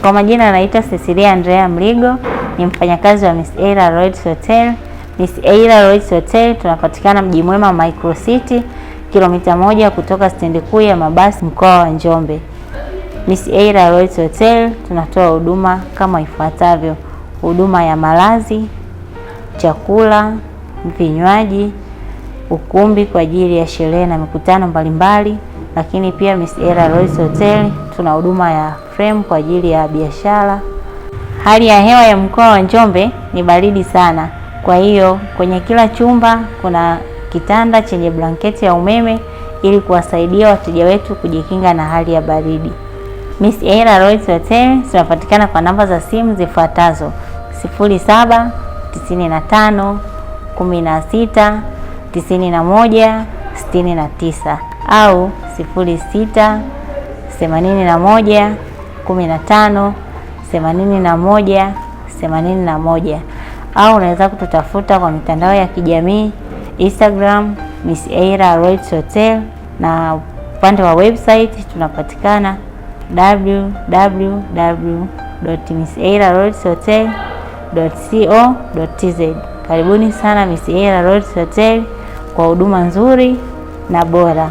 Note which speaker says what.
Speaker 1: Kwa majina anaitwa Cecilia Andrea Mligo, ni mfanyakazi wa Miss Ella Lloyd's Hotel. Miss Ella Lloyd's Hotel tunapatikana Mji Mwema Micro City, kilomita 1 kutoka stendi kuu ya mabasi mkoa wa Njombe. Miss Ella Lloyd's Hotel tunatoa huduma kama ifuatavyo: huduma ya malazi, chakula, vinywaji, ukumbi kwa ajili ya sherehe na mikutano mbalimbali. Lakini pia Miss Ella Lloyd's Hotel tuna huduma ya frame kwa ajili ya biashara. Hali ya hewa ya mkoa wa Njombe ni baridi sana, kwa hiyo kwenye kila chumba kuna kitanda chenye blanketi ya umeme ili kuwasaidia wateja wetu kujikinga na hali ya baridi. Miss Ella Lloyd's Hotel tunapatikana kwa namba za simu zifuatazo: 07 95 16 91 69 au 06 81 15 81 81, au unaweza kututafuta kwa mitandao ya kijamii Instagram Miss Ella Lloyd's Hotel, na upande wa website tunapatikana www.missellalloydshotel.co.tz. Karibuni sana Miss Ella Lloyd's Hotel kwa huduma nzuri na bora.